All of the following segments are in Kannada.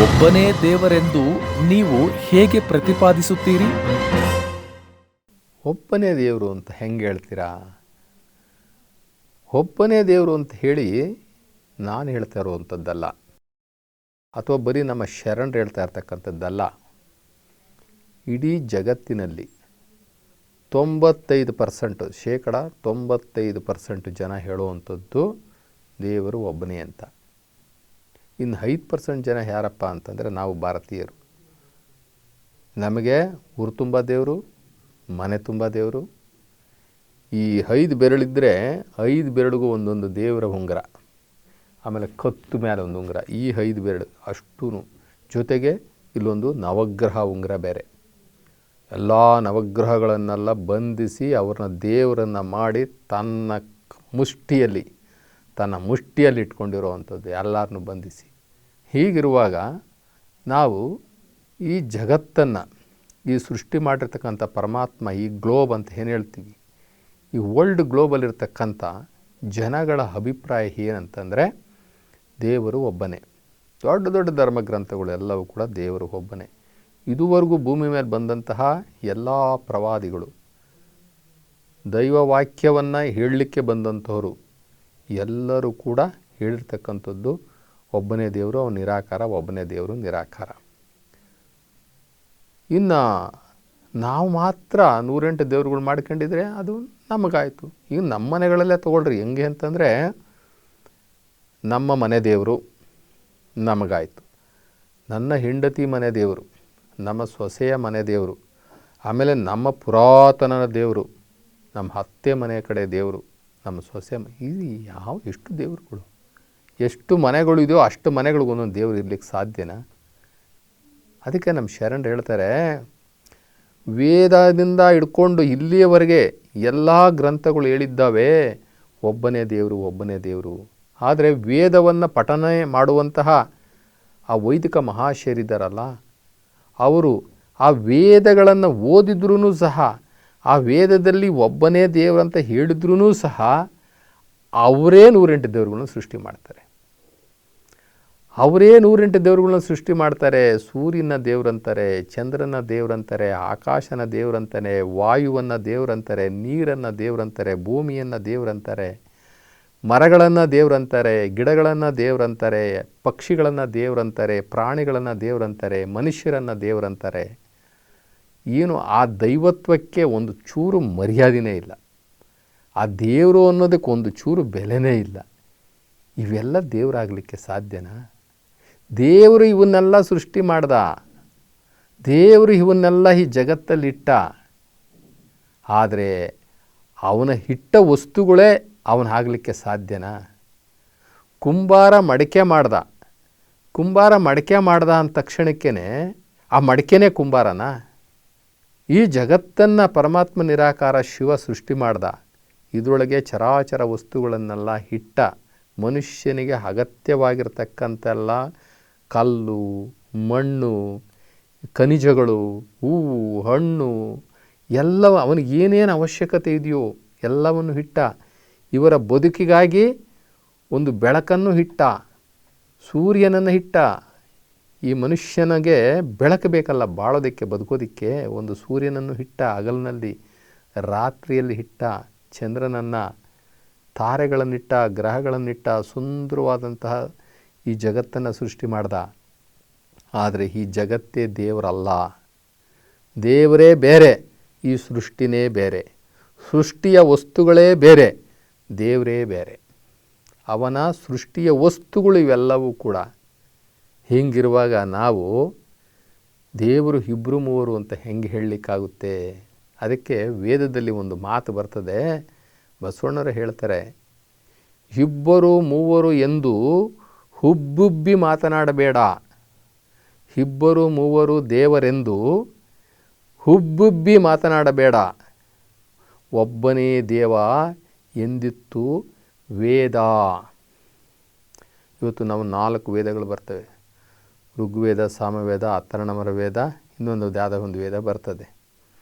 ಒಬ್ಬನೇ ದೇವರೆಂದು ನೀವು ಹೇಗೆ ಪ್ರತಿಪಾದಿಸುತ್ತೀರಿ? ಒಬ್ಬನೇ ದೇವರು ಅಂತ ಹೆಂಗೆ ಹೇಳ್ತೀರಾ? ಒಬ್ಬನೇ ದೇವರು ಅಂತ ಹೇಳಿ ನಾನು ಹೇಳ್ತಾ ಇರುವಂಥದ್ದಲ್ಲ, ಅಥವಾ ಬರೀ ನಮ್ಮ ಶರಣರು ಹೇಳ್ತಾ ಇರ್ತಕ್ಕಂಥದ್ದಲ್ಲ. ಇಡೀ ಜಗತ್ತಿನಲ್ಲಿ 95% ಜನ ಹೇಳುವಂಥದ್ದು ದೇವರು ಒಬ್ಬನೇ ಅಂತ. ಇನ್ನು 5% ಜನ ಯಾರಪ್ಪ ಅಂತಂದರೆ ನಾವು ಭಾರತೀಯರು. ನಮಗೆ ಊರು ತುಂಬ ದೇವರು, ಮನೆ ತುಂಬ ದೇವರು. ಈ 5 ಬೆರಳಿದ್ದರೆ 5 ಬೆರಳಿಗೂ ಒಂದೊಂದು ದೇವರ ಉಂಗುರ, ಆಮೇಲೆ ಕತ್ತು ಮೇಲೆ ಒಂದು ಉಂಗುರ, ಈ 5 ಬೆರಳು ಅಷ್ಟೂ ಜೊತೆಗೆ ಇಲ್ಲೊಂದು ನವಗ್ರಹ ಉಂಗುರ ಬೇರೆ. ಎಲ್ಲ ನವಗ್ರಹಗಳನ್ನೆಲ್ಲ ಬಂಧಿಸಿ ಅವ್ರನ್ನ ದೇವರನ್ನು ಮಾಡಿ ತನ್ನ ಮುಷ್ಟಿಯಲ್ಲಿ ಇಟ್ಕೊಂಡಿರೋವಂಥದ್ದು, ಎಲ್ಲರನ್ನೂ ಬಂಧಿಸಿ. ಹೀಗಿರುವಾಗ ನಾವು ಈ ಜಗತ್ತನ್ನು, ಈ ಸೃಷ್ಟಿ ಮಾಡಿರ್ತಕ್ಕಂಥ ಪರಮಾತ್ಮ, ಈ ಗ್ಲೋಬ್ ಅಂತ ಏನು ಹೇಳ್ತೀವಿ, ಈ ವರ್ಲ್ಡ್ ಗ್ಲೋಬಲ್ಲಿರ್ತಕ್ಕಂಥ ಜನಗಳ ಅಭಿಪ್ರಾಯ ಏನಂತಂದರೆ ದೇವರು ಒಬ್ಬನೇ. ದೊಡ್ಡ ದೊಡ್ಡ ಧರ್ಮಗ್ರಂಥಗಳು ಎಲ್ಲವೂ ಕೂಡ ದೇವರು ಒಬ್ಬನೇ. ಇದುವರೆಗೂ ಭೂಮಿ ಮೇಲೆ ಬಂದಂತಹ ಎಲ್ಲ ಪ್ರವಾದಿಗಳು, ದೈವವಾಕ್ಯವನ್ನು ಹೇಳಲಿಕ್ಕೆ ಬಂದಂಥವರು ಎಲ್ಲರೂ ಕೂಡ ಹೇಳಿರ್ತಕ್ಕಂಥದ್ದು ಒಬ್ಬನೇ ದೇವರು, ಅವನು ನಿರಾಕಾರ, ಒಬ್ಬನೇ ದೇವರು ನಿರಾಕಾರ. ಇನ್ನು ನಾವು ಮಾತ್ರ 108 ದೇವರುಗಳು ಮಾಡ್ಕೊಂಡಿದ್ರೆ ಅದು ನಮಗಾಯಿತು. ಈಗ ನಮ್ಮ ಮನೆಗಳಲ್ಲೇ ತೊಗೊಳ್ರಿ, ಹೆಂಗೆ ಅಂತಂದರೆ ನಮ್ಮ ಮನೆ ದೇವರು ನಮಗಾಯಿತು, ನನ್ನ ಹೆಂಡತಿ ಮನೆ ದೇವರು, ನಮ್ಮ ಸೊಸೆಯ ಮನೆ ದೇವರು, ಆಮೇಲೆ ನಮ್ಮ ಪುರಾತನ ದೇವರು, ನಮ್ಮ ಅತ್ತೆ ಮನೆ ಕಡೆ ದೇವರು, ನಮ್ಮ ಸೊಸೆ ಇದು ಎಷ್ಟು ದೇವರುಗಳು, ಎಷ್ಟು ಮನೆಗಳು ಇದೆಯೋ ಅಷ್ಟು ಮನೆಗಳಿಗೂ ಒಂದೊಂದು ದೇವರು ಇರ್ಲಿಕ್ಕೆ ಸಾಧ್ಯನಾ? ಅದಕ್ಕೆ ನಮ್ಮ ಶರಣರು ಹೇಳ್ತಾರೆ, ವೇದದಿಂದ ಹಿಡ್ಕೊಂಡು ಇಲ್ಲಿಯವರೆಗೆ ಎಲ್ಲ ಗ್ರಂಥಗಳು ಹೇಳಿದ್ದಾವೆ ಒಬ್ಬನೇ ದೇವರು, ಒಬ್ಬನೇ ದೇವರು. ಆದರೆ ವೇದವನ್ನು ಪಠನೆ ಮಾಡುವಂತಹ ಆ ವೈದಿಕ ಮಹಾಶಯರಿದ್ದಾರಲ್ಲ, ಅವರು ಆ ವೇದಗಳನ್ನು ಓದಿದ್ರೂ ಸಹ, ಆ ವೇದದಲ್ಲಿ ಒಬ್ಬನೇ ದೇವರಂತ ಹೇಳಿದ್ರೂ ಸಹ ಅವರೇ 108 ದೇವರುಗಳನ್ನ ಸೃಷ್ಟಿ ಮಾಡ್ತಾರೆ. ಅವರೇ 108 ದೇವರುಗಳನ್ನ ಸೃಷ್ಟಿ ಮಾಡ್ತಾರೆ. ಸೂರ್ಯನ ದೇವರಂತಾರೆ, ಚಂದ್ರನ ದೇವರಂತಾರೆ, ಆಕಾಶನ ದೇವರಂತಾನೆ, ವಾಯುವನ್ನು ದೇವರಂತಾರೆ, ನೀರನ್ನು ದೇವರಂತಾರೆ, ಭೂಮಿಯನ್ನು ದೇವರಂತಾರೆ, ಮರಗಳನ್ನು ದೇವರಂತಾರೆ, ಗಿಡಗಳನ್ನು ದೇವರಂತಾರೆ, ಪಕ್ಷಿಗಳನ್ನು ದೇವರಂತಾರೆ, ಪ್ರಾಣಿಗಳನ್ನು ದೇವರಂತಾರೆ, ಮನುಷ್ಯರನ್ನು ದೇವರಂತಾರೆ. ಏನು ಆ ದೈವತ್ವಕ್ಕೆ ಒಂದು ಚೂರು ಮರ್ಯಾದೆನೇ ಇಲ್ಲ, ಆ ದೇವರು ಅನ್ನೋದಕ್ಕೆ ಒಂದು ಚೂರು ಬೆಲೆನೇ ಇಲ್ಲ. ಇವೆಲ್ಲ ದೇವರಾಗಲಿಕ್ಕೆ ಸಾಧ್ಯನಾ? ದೇವರು ಇವನ್ನೆಲ್ಲ ಸೃಷ್ಟಿ ಮಾಡ್ದ, ದೇವರು ಇವನ್ನೆಲ್ಲ ಈ ಜಗತ್ತಲ್ಲಿಟ್ಟ. ಆದರೆ ಅವನ ಇಟ್ಟ ವಸ್ತುಗಳೇ ಅವನಾಗಲಿಕ್ಕೆ ಸಾಧ್ಯನಾ? ಕುಂಬಾರ ಮಡಿಕೆ ಮಾಡ್ದ ಅಂದ ತಕ್ಷಣಕ್ಕೇ ಆ ಮಡಿಕೆನೇ ಕುಂಬಾರನ? ಈ ಜಗತ್ತನ್ನು ಪರಮಾತ್ಮ ನಿರಾಕಾರ ಶಿವ ಸೃಷ್ಟಿ ಮಾಡ್ದ, ಇದರೊಳಗೆ ಚರಾಚರ ವಸ್ತುಗಳನ್ನೆಲ್ಲ ಇಟ್ಟ. ಮನುಷ್ಯನಿಗೆ ಅಗತ್ಯವಾಗಿರ್ತಕ್ಕಂಥೆಲ್ಲ ಕಲ್ಲು, ಮಣ್ಣು, ಖನಿಜಗಳು, ಹೂವು, ಹಣ್ಣು ಎಲ್ಲ ಅವನಿಗೆ ಏನೇನು ಅವಶ್ಯಕತೆ ಇದೆಯೋ ಎಲ್ಲವನ್ನು ಇಟ್ಟ. ಇವರ ಬದುಕಿಗಾಗಿ ಒಂದು ಬೆಳಕನ್ನು ಇಟ್ಟ, ಸೂರ್ಯನನ್ನು ಇಟ್ಟ. ಈ ಮನುಷ್ಯನಿಗೆ ಬೆಳಕು ಬೇಕಲ್ಲ ಬಾಳೋದಕ್ಕೆ, ಬದುಕೋದಕ್ಕೆ. ಒಂದು ಸೂರ್ಯನನ್ನು ಇಟ್ಟ ಹಗಲಿನಲ್ಲಿ, ರಾತ್ರಿಯಲ್ಲಿ ಇಟ್ಟ ಚಂದ್ರನನ್ನು, ತಾರೆಗಳನ್ನಿಟ್ಟ, ಗ್ರಹಗಳನ್ನಿಟ್ಟ, ಸುಂದರವಾದಂತಹ ಈ ಜಗತ್ತನ್ನು ಸೃಷ್ಟಿ ಮಾಡ್ದ. ಆದರೆ ಈ ಜಗತ್ತೇ ದೇವರಲ್ಲ, ದೇವರೇ ಬೇರೆ, ಈ ಸೃಷ್ಟಿನೇ ಬೇರೆ, ಸೃಷ್ಟಿಯ ವಸ್ತುಗಳೇ ಬೇರೆ, ದೇವರೇ ಬೇರೆ. ಅವನ ಸೃಷ್ಟಿಯ ವಸ್ತುಗಳು ಇವೆಲ್ಲವೂ ಕೂಡ. ಹೀಗಿರುವಾಗ ನಾವು ದೇವರು ಇಬ್ಬರು ಮೂವರು ಅಂತ ಹೆಂಗೆ ಹೇಳಲಿಕ್ಕಾಗುತ್ತೆ? ಅದಕ್ಕೆ ವೇದದಲ್ಲಿ ಒಂದು ಮಾತು ಬರ್ತದೆ, ಬಸವಣ್ಣರು ಹೇಳ್ತಾರೆ, ಇಬ್ಬರು ಮೂವರು ಎಂದು ಹುಬ್ಬುಬ್ಬಿ ಮಾತನಾಡಬೇಡ, ಇಬ್ಬರು ಮೂವರು ದೇವರೆಂದು ಹುಬ್ಬುಬ್ಬಿ ಮಾತನಾಡಬೇಡ, ಒಬ್ಬನೇ ದೇವ ಎಂದಿತ್ತು ವೇದ. ಇವತ್ತು ನಾವು 4 ವೇದಗಳು ಬರ್ತವೆ, ಋಗ್ವೇದ, ಸಾಮವೇದ, ಅಥರ್ವಣ ವೇದ, ಇನ್ನೊಂದು ಯಾವುದೋ ಒಂದು ವೇದ ಬರ್ತದೆ.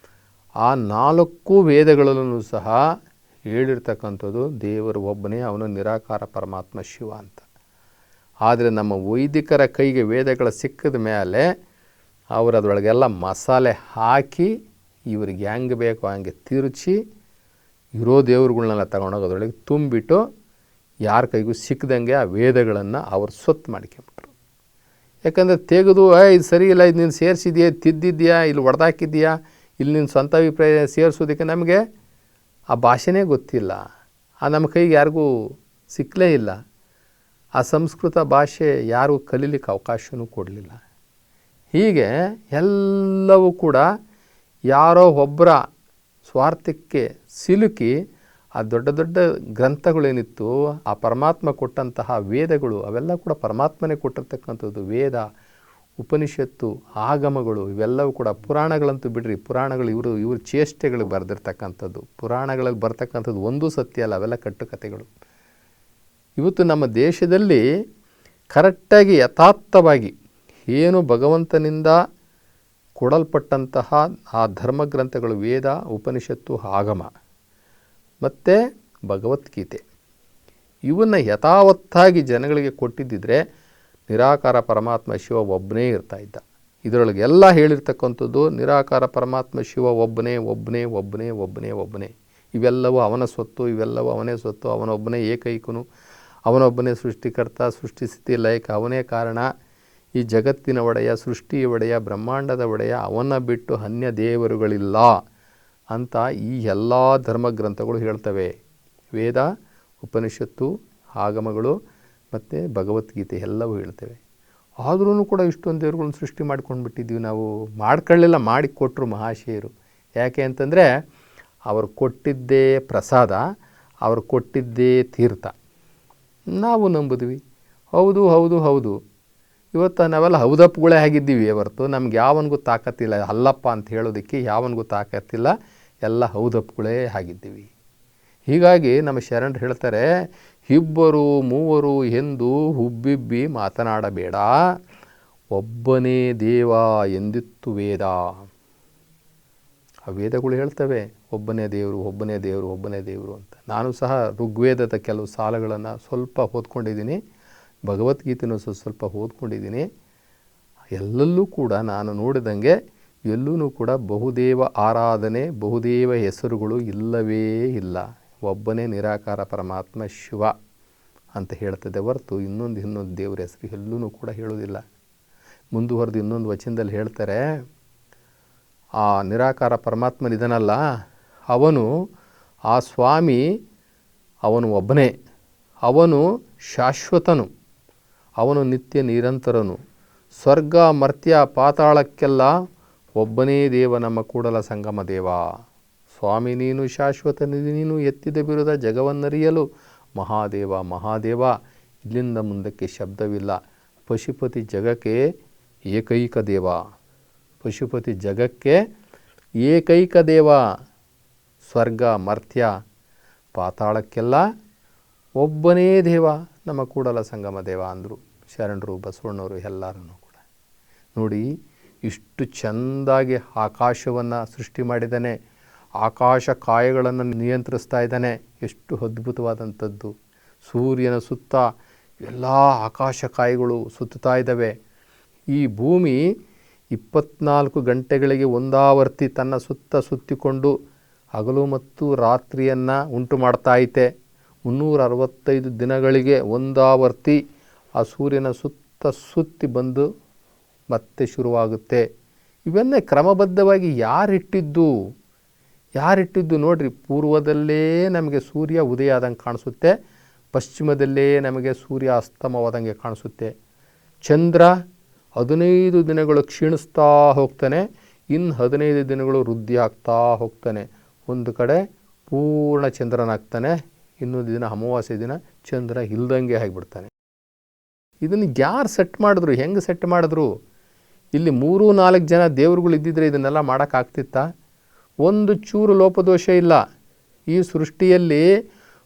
ಆ 4 ವೇದಗಳಲ್ಲೂ ಸಹ ಹೇಳಿರ್ತಕ್ಕಂಥದ್ದು ದೇವರು ಒಬ್ಬನೇ, ಅವನು ನಿರಾಕಾರ ಪರಮಾತ್ಮ ಶಿವ ಅಂತ. ಆದರೆ ನಮ್ಮ ವೈದಿಕರ ಕೈಗೆ ವೇದಗಳು ಸಿಕ್ಕಿದ ಮೇಲೆ ಅವರು ಅದರೊಳಗೆಲ್ಲ ಮಸಾಲೆ ಹಾಕಿ ಇವ್ರಿಗೆ ಹೆಂಗೆ ಬೇಕೋ ಹಂಗೆ ತಿರುಚಿ ಇರೋ ದೇವ್ರುಗಳ್ನೆಲ್ಲ ತಗೊಂಡೋಗಿ ಅದರೊಳಗೆ ತುಂಬಿಟ್ಟು ಯಾರ ಕೈಗೂ ಸಿಕ್ಕದಂಗೆ ಆ ವೇದಗಳನ್ನು ಅವ್ರು ಸ್ವತ್ತು ಮಾಡ್ಕೊಂಬಿಟ್ರು. ಯಾಕಂದರೆ ತೆಗೆದು ಇದು ಸರಿ ಇಲ್ಲ, ಇದು ನೀನು ಸೇರಿಸಿದ್ಯಾ, ತಿದ್ದಿದ್ಯಾ, ಇಲ್ಲಿ ಹೊಡೆದಾಕಿದ್ಯಾ, ಇಲ್ಲಿ ನಿನ್ನ ಸ್ವಂತ ಅಭಿಪ್ರಾಯ ಸೇರಿಸೋದಕ್ಕೆ ನಮಗೆ ಆ ಭಾಷೆನೇ ಗೊತ್ತಿಲ್ಲ. ನಮ್ಮ ಕೈಗೆ ಯಾರಿಗೂ ಸಿಕ್ಕಲೇ ಇಲ್ಲ. ಆ ಸಂಸ್ಕೃತ ಭಾಷೆ ಯಾರಿಗೂ ಕಲೀಲಿಕ್ಕೆ ಅವಕಾಶವೂ ಕೊಡಲಿಲ್ಲ. ಹೀಗೆ ಎಲ್ಲವೂ ಕೂಡ ಯಾರೋ ಒಬ್ಬರ ಸ್ವಾರ್ಥಕ್ಕೆ ಸಿಲುಕಿ ಆ ದೊಡ್ಡ ದೊಡ್ಡ ಗ್ರಂಥಗಳೇನಿತ್ತು, ಆ ಪರಮಾತ್ಮ ಕೊಟ್ಟಂತಹ ವೇದಗಳು ಅವೆಲ್ಲ ಕೂಡ ಪರಮಾತ್ಮನೇ ಕೊಟ್ಟಿರ್ತಕ್ಕಂಥದ್ದು. ವೇದ, ಉಪನಿಷತ್ತು, ಆಗಮಗಳು ಇವೆಲ್ಲವೂ ಕೂಡ, ಪುರಾಣಗಳಂತೂ ಬಿಡ್ರಿ, ಪುರಾಣಗಳು ಇವರು ಚೇಷ್ಟೆಗಳಿಗೆ ಬರೆದಿರ್ತಕ್ಕಂಥದ್ದು. ಪುರಾಣಗಳಲ್ಲಿ ಬರ್ತಕ್ಕಂಥದ್ದು ಒಂದೂ ಸತ್ಯ ಅಲ್ಲ, ಅವೆಲ್ಲ ಕಟ್ಟುಕತೆಗಳು. ಇವತ್ತು ನಮ್ಮ ದೇಶದಲ್ಲಿ ಕರೆಕ್ಟಾಗಿ ಯಥಾರ್ಥವಾಗಿ ಏನು ಭಗವಂತನಿಂದ ಕೊಡಲ್ಪಟ್ಟಂತಹ ಆ ಧರ್ಮಗ್ರಂಥಗಳು, ವೇದ, ಉಪನಿಷತ್ತು, ಆಗಮ ಮತ್ತು ಭಗವದ್ಗೀತೆ, ಇವನ್ನು ಯಥಾವತ್ತಾಗಿ ಜನಗಳಿಗೆ ಕೊಟ್ಟಿದ್ದಿದ್ರೆ ನಿರಾಕಾರ ಪರಮಾತ್ಮ ಶಿವ ಒಬ್ಬನೇ ಇರ್ತಾಯಿದ್ದ. ಇದರೊಳಗೆಲ್ಲ ಹೇಳಿರ್ತಕ್ಕಂಥದ್ದು ನಿರಾಕಾರ ಪರಮಾತ್ಮ ಶಿವ ಒಬ್ಬನೇ ಒಬ್ಬನೇ ಒಬ್ಬನೇ ಒಬ್ಬನೇ ಒಬ್ಬನೇ. ಇವೆಲ್ಲವೂ ಅವನ ಸ್ವತ್ತು, ಇವೆಲ್ಲವೂ ಅವನೇ ಸ್ವತ್ತು, ಅವನೊಬ್ಬನೇ ಏಕೈಕನು, ಅವನೊಬ್ಬನೇ ಸೃಷ್ಟಿಕರ್ತ, ಸೃಷ್ಟಿಸ್ಥಿತಿ ಲಯಕ, ಅವನೇ ಕಾರಣ, ಈ ಜಗತ್ತಿನ ಒಡೆಯ, ಸೃಷ್ಟಿಯ ಒಡೆಯ, ಬ್ರಹ್ಮಾಂಡದ ಒಡೆಯ, ಅವನ ಬಿಟ್ಟು ಅನ್ಯ ದೇವರುಗಳಿಲ್ಲ ಅಂತ ಈ ಎಲ್ಲ ಧರ್ಮಗ್ರಂಥಗಳು ಹೇಳ್ತವೆ. ವೇದ, ಉಪನಿಷತ್ತು, ಆಗಮಗಳು ಮತ್ತು ಭಗವದ್ಗೀತೆ ಎಲ್ಲವೂ ಹೇಳ್ತವೆ. ಆದ್ರೂ ಕೂಡ ಇಷ್ಟೊಂದು ದೇವರುಗಳನ್ನ ಸೃಷ್ಟಿ ಮಾಡ್ಕೊಂಡು ಬಿಟ್ಟಿದ್ದೀವಿ ನಾವು. ಮಾಡ್ಕೊಳ್ಳಿಲ್ಲ, ಮಾಡಿ ಕೊಟ್ಟರು ಮಹಾಶಯರು. ಯಾಕೆ ಅಂತಂದರೆ ಅವರು ಕೊಟ್ಟಿದ್ದೇ ಪ್ರಸಾದ, ಅವರು ಕೊಟ್ಟಿದ್ದೇ ತೀರ್ಥ. ನಾವು ನಂಬಿದ್ವಿ. ಹೌದು ಹೌದು ಹೌದು. ಇವತ್ತು ನಾವೆಲ್ಲ ಹೌದಪ್ಪಗಳೇ ಆಗಿದ್ದೀವಿ ಹೊರತು ನಮ್ಗೆ ಯಾವನಿಗೂ ತಾಕತ್ತಿಲ್ಲ ಅಲ್ಲಪ್ಪ ಅಂತ ಹೇಳೋದಕ್ಕೆ, ಯಾವನಿಗೂ ತಾಕತ್ತಿಲ್ಲ, ಎಲ್ಲ ಹೌದಪ್ಪಗಳೇ ಆಗಿದ್ದೀವಿ. ಹೀಗಾಗಿ ನಮ್ಮ ಶರಣರು ಹೇಳ್ತಾರೆ, ಇಬ್ಬರು ಮೂವರು ಎಂದು ಹುಬ್ಬಿಬ್ಬಿ ಮಾತನಾಡಬೇಡ, ಒಬ್ಬನೇ ದೇವ ಎಂದಿತ್ತು ವೇದ. ಆ ವೇದಗಳು ಹೇಳ್ತವೆ ಒಬ್ಬನೇ ದೇವರು, ಒಬ್ಬನೇ ದೇವರು, ಒಬ್ಬನೇ ದೇವರು ಅಂತ. ನಾನು ಸಹ ಋಗ್ವೇದದ ಕೆಲವು ಸಾಲುಗಳನ್ನು ಸ್ವಲ್ಪ ಓದ್ಕೊಂಡಿದ್ದೀನಿ, ಭಗವದ್ಗೀತೆನೂ ಸ್ವಲ್ಪ ಓದ್ಕೊಂಡಿದ್ದೀನಿ. ಎಲ್ಲಲ್ಲೂ ಕೂಡ ನಾನು ನೋಡಿದಂಗೆ ಎಲ್ಲೂ ಕೂಡ ಬಹುದೇವ ಆರಾಧನೆ, ಬಹುದೇವ ಹೆಸರುಗಳು ಇಲ್ಲವೇ ಇಲ್ಲ. ಒಬ್ಬನೇ ನಿರಾಕಾರ ಪರಮಾತ್ಮ ಶಿವ ಅಂತ ಹೇಳ್ತದೆ ಹೊರತು ಇನ್ನೊಂದು ದೇವರ ಹೆಸರು ಎಲ್ಲೂ ಕೂಡ ಹೇಳೋದಿಲ್ಲ. ಮುಂದುವರೆದು ಇನ್ನೊಂದು ವಚನದಲ್ಲಿ ಹೇಳ್ತಾರೆ, ಆ ನಿರಾಕಾರ ಪರಮಾತ್ಮನಿದನಲ್ಲ, ಅವನು ಆ ಸ್ವಾಮಿ, ಅವನು ಒಬ್ಬನೇ, ಅವನು ಶಾಶ್ವತನು, ಅವನು ನಿತ್ಯ ನಿರಂತರನು, ಸ್ವರ್ಗ ಮರ್ತ್ಯ ಪಾತಾಳಕ್ಕೆಲ್ಲ ಒಬ್ಬನೇ ದೇವ ನಮ್ಮ ಕೂಡಲ ಸಂಗಮ ದೇವ. ಸ್ವಾಮಿ ನೀನು ಶಾಶ್ವತ, ನೀನು ಎತ್ತಿದ ಬಿರುದ ಜಗವನ್ನರಿಯಲು ಮಹಾದೇವ ಮಹಾದೇವ. ಇಲ್ಲಿಂದ ಮುಂದಕ್ಕೆ ಶಬ್ದವಿಲ್ಲ. ಪಶುಪತಿ ಜಗಕ್ಕೆ ಏಕೈಕ ದೇವ, ಪಶುಪತಿ ಜಗಕ್ಕೆ ಏಕೈಕ ದೇವ, ಸ್ವರ್ಗ ಮರ್ತ್ಯ ಪಾತಾಳಕ್ಕೆಲ್ಲ ಒಬ್ಬನೇ ದೇವ ನಮ್ಮ ಕೂಡಲ ಸಂಗಮ ದೇವ ಅಂದರು ಶರಣರು, ಬಸವಣ್ಣವರು ಎಲ್ಲರೂ ಕೂಡ. ನೋಡಿ ಇಷ್ಟು ಚೆಂದಾಗಿ ಆಕಾಶವನ್ನು ಸೃಷ್ಟಿ ಮಾಡಿದ್ದಾನೆ, ಆಕಾಶ ಕಾಯಗಳನ್ನು ನಿಯಂತ್ರಿಸ್ತಾ ಇದ್ದಾನೆ. ಎಷ್ಟು ಅದ್ಭುತವಾದಂಥದ್ದು. ಸೂರ್ಯನ ಸುತ್ತ ಎಲ್ಲ ಆಕಾಶ ಕಾಯಗಳು ಸುತ್ತಾ ಇದ್ದಾವೆ. ಈ ಭೂಮಿ 24 ಗಂಟೆಗಳಿಗೆ ಒಂದಾವರ್ತಿ ತನ್ನ ಸುತ್ತ ಸುತ್ತಿಕೊಂಡು ಹಗಲು ಮತ್ತು ರಾತ್ರಿಯನ್ನು ಉಂಟು ಮಾಡ್ತಾ ಐತೆ. 365 ದಿನಗಳಿಗೆ ಒಂದಾವರ್ತಿ ಆ ಸೂರ್ಯನ ಸುತ್ತ ಸುತ್ತಿ ಬಂದು ಮತ್ತೆ ಶುರುವಾಗುತ್ತೆ. ಇವನ್ನೇ ಕ್ರಮಬದ್ಧವಾಗಿ ಯಾರಿಟ್ಟಿದ್ದು ನೋಡ್ರಿ. ಪೂರ್ವದಲ್ಲೇ ನಮಗೆ ಸೂರ್ಯ ಉದಯ ಆದಂಗೆ ಕಾಣಿಸುತ್ತೆ, ಪಶ್ಚಿಮದಲ್ಲೇ ನಮಗೆ ಸೂರ್ಯ ಅಸ್ತಮವಾದಂಗೆ ಕಾಣಿಸುತ್ತೆ. ಚಂದ್ರ 15 ದಿನಗಳು ಕ್ಷೀಣಿಸ್ತಾ ಹೋಗ್ತಾನೆ, ಇನ್ನು 15 ದಿನಗಳು ವೃದ್ಧಿ ಆಗ್ತಾ ಹೋಗ್ತಾನೆ. ಒಂದು ಕಡೆ ಪೂರ್ಣ ಚಂದ್ರನಾಗ್ತಾನೆ, ಇನ್ನೊಂದು ದಿನ ಅಮಾವಾಸ್ಯೆ ದಿನ ಚಂದ್ರ ಇಲ್ದಂಗೆ ಆಗಿಬಿಡ್ತಾನೆ. ಇದನ್ನು ಯಾರು ಸೆಟ್ ಮಾಡಿದ್ರು, ಹೆಂಗೆ ಸೆಟ್ ಮಾಡಿದ್ರು? ಇಲ್ಲಿ 3-4 ಜನ ದೇವರುಗಳು ಇದ್ದಿದ್ರೆ ಇದನ್ನೆಲ್ಲ ಮಾಡೋಕ್ಕಾಗ್ತಿತ್ತಾ? ಒಂದು ಚೂರು ಲೋಪದೋಷ ಇಲ್ಲ. ಈ ಸೃಷ್ಟಿಯಲ್ಲಿ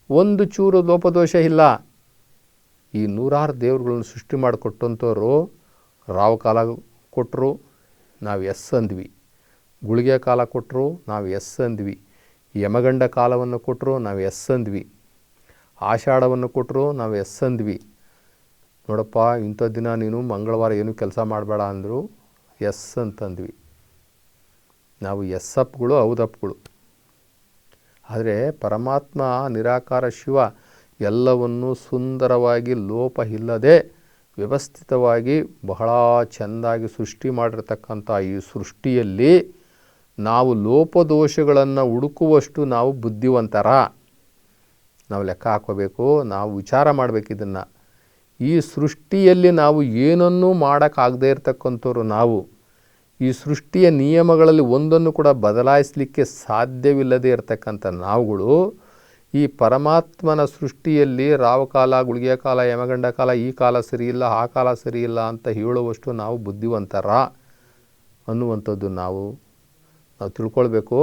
ಒಂದು ಚೂರು ಲೋಪದೋಷ ಇಲ್ಲ. ಈ 100 ದೇವರುಗಳನ್ನು ಸೃಷ್ಟಿ ಮಾಡಿಕೊಟ್ಟಂಥವ್ರು ರಾವು ಕಾಲ ಕೊಟ್ಟರು, ನಾವು ಎಸ್ ಅಂದ್ವಿ. ಗುಳಿಗೆ ಕಾಲ ಕೊಟ್ಟರು, ನಾವು ಎಸ್ ಅಂದ್ವಿ. ಯಮಗಂಡ ಕಾಲವನ್ನು ಕೊಟ್ಟರು, ನಾವು ಎಸ್ ಅಂದ್ವಿ. ಆಷಾಢವನ್ನು ಕೊಟ್ಟರು, ನಾವು ಎಸ್ ಅಂದ್ವಿ. ನೋಡಪ್ಪ ಇಂಥ ದಿನ ನೀನು ಮಂಗಳವಾರ ಏನೂ ಕೆಲಸ ಮಾಡಬೇಡ ಅಂದರು. ಎಸ್ ಅಂತಂದ್ವಿ. ನಾವು ಎಸ್ ಅಪ್ಗಳು ಹೌದಪ್ಗಳು. ಆದರೆ ಪರಮಾತ್ಮ ನಿರಾಕಾರ ಶಿವ ಎಲ್ಲವನ್ನೂ ಸುಂದರವಾಗಿ ಲೋಪ ಇಲ್ಲದೆ ವ್ಯವಸ್ಥಿತವಾಗಿ ಬಹಳ ಚೆಂದಾಗಿ ಸೃಷ್ಟಿ ಮಾಡಿರ್ತಕ್ಕಂಥ ಈ ಸೃಷ್ಟಿಯಲ್ಲಿ ನಾವು ಲೋಪದೋಷಗಳನ್ನು ಹುಡುಕುವಷ್ಟು ನಾವು ಬುದ್ಧಿವಂತರ. ನಾವು ಲೆಕ್ಕ ಹಾಕೋಬೇಕು, ನಾವು ವಿಚಾರ ಮಾಡಬೇಕು ಇದನ್ನು. ಈ ಸೃಷ್ಟಿಯಲ್ಲಿ ನಾವು ಏನನ್ನೂ ಮಾಡೋಕ್ಕಾಗದೇ ಇರತಕ್ಕಂಥವ್ರು ನಾವು. ಈ ಸೃಷ್ಟಿಯ ನಿಯಮಗಳಲ್ಲಿ ಒಂದನ್ನು ಕೂಡ ಬದಲಾಯಿಸಲಿಕ್ಕೆ ಸಾಧ್ಯವಿಲ್ಲದೆ ಇರತಕ್ಕಂಥ ನಾವುಗಳು ಈ ಪರಮಾತ್ಮನ ಸೃಷ್ಟಿಯಲ್ಲಿ ರಾವಕಾಲ, ಗುಳಿಗೆ ಕಾಲ, ಯಮಗಂಡ ಕಾಲ, ಈ ಕಾಲ ಸರಿಯಿಲ್ಲ, ಆ ಕಾಲ ಸರಿಯಿಲ್ಲ ಅಂತ ಹೇಳುವಷ್ಟು ನಾವು ಬುದ್ಧಿವಂತರ ಅನ್ನುವಂಥದ್ದು ನಾವು ತಿಳ್ಕೊಳ್ಬೇಕು.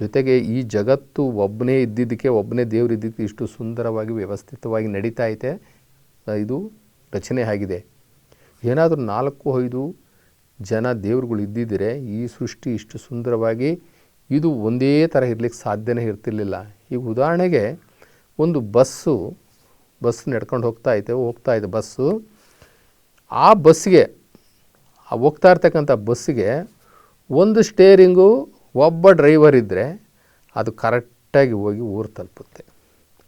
ಜೊತೆಗೆ ಈ ಜಗತ್ತು ಒಬ್ಬನೇ ಇದ್ದಿದ್ದಕ್ಕೆ, ಒಬ್ಬನೇ ದೇವರು ಇದ್ದಿದ್ದಕ್ಕೆ ಇಷ್ಟು ಸುಂದರವಾಗಿ ವ್ಯವಸ್ಥಿತವಾಗಿ ನಡೀತಾ ಐತೆ. ಇದು ರಚನೆ ಆಗಿದೆ. ಏನಾದರೂ 4-5 ಜನ ದೇವರುಗಳು ಇದ್ದಿದ್ದರೆ ಈ ಸೃಷ್ಟಿ ಇಷ್ಟು ಸುಂದರವಾಗಿ ಇದು ಒಂದೇ ಥರ ಇರಲಿಕ್ಕೆ ಸಾಧ್ಯನೇ ಇರ್ತಿರ್ಲಿಲ್ಲ. ಈಗ ಉದಾಹರಣೆಗೆ ಒಂದು ಬಸ್ಸು ನಡ್ಕೊಂಡು ಹೋಗ್ತಾ ಇದೆ ಬಸ್ಸು. ಆ ಬಸ್ಸಿಗೆ ಹೋಗ್ತಾ ಇರ್ತಕ್ಕಂಥ ಬಸ್ಸಿಗೆ ಒಂದು ಸ್ಟೇರಿಂಗು, ಒಬ್ಬ ಡ್ರೈವರ್ ಇದ್ದರೆ ಅದು ಕರೆಕ್ಟಾಗಿ ಹೋಗಿ ಊರು ತಲುಪುತ್ತೆ.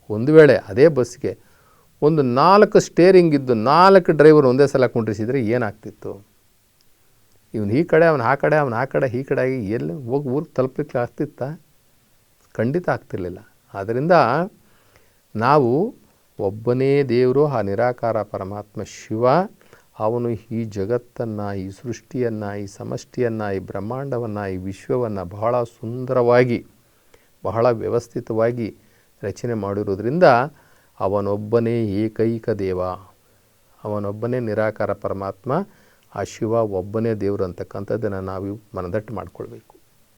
ಒಂದು ವೇಳೆ ಅದೇ ಬಸ್ಸಿಗೆ ಒಂದು 4 ಸ್ಟೇರಿಂಗ್ ಇದ್ದು 4 ಡ್ರೈವರ್ ಒಂದೇ ಸಲ ಕುಂಡ್ರಿಸಿದರೆ ಏನಾಗ್ತಿತ್ತು? ಇವನು ಈ ಕಡೆ, ಅವನು ಆ ಕಡೆ, ಅವನು ಆ ಕಡೆ, ಈ ಕಡೆ ಆಗಿ ಎಲ್ಲಿ ಹೋಗಿ ಊರಿಗೆ ತಲುಪಲಿಕ್ಕೆ ಆಗ್ತಿತ್ತಾ? ಖಂಡಿತ ಆಗ್ತಿರ್ಲಿಲ್ಲ. ಆದ್ದರಿಂದ ನಾವು ಒಬ್ಬನೇ ದೇವರು, ಆ ನಿರಾಕಾರ ಪರಮಾತ್ಮ ಶಿವ. ಅವನು ಈ ಜಗತ್ತನ್ನು, ಈ ಸೃಷ್ಟಿಯನ್ನು, ಈ ಸಮಷ್ಟಿಯನ್ನು, ಈ ಬ್ರಹ್ಮಾಂಡವನ್ನು, ಈ ವಿಶ್ವವನ್ನು ಬಹಳ ಸುಂದರವಾಗಿ, ಬಹಳ ವ್ಯವಸ್ಥಿತವಾಗಿ ರಚನೆ ಮಾಡಿರೋದ್ರಿಂದ ಅವನೊಬ್ಬನೇ ಏಕೈಕ ದೇವ, ಅವನೊಬ್ಬನೇ ನಿರಾಕಾರ ಪರಮಾತ್ಮ, ಆ ಶಿವ ಒಬ್ಬನೇ ದೇವರು ಅಂತಕ್ಕಂಥದ್ದನ್ನು ನಾವು ಮನದಟ್ಟು ಮಾಡಿಕೊಳ್ಬೇಕು.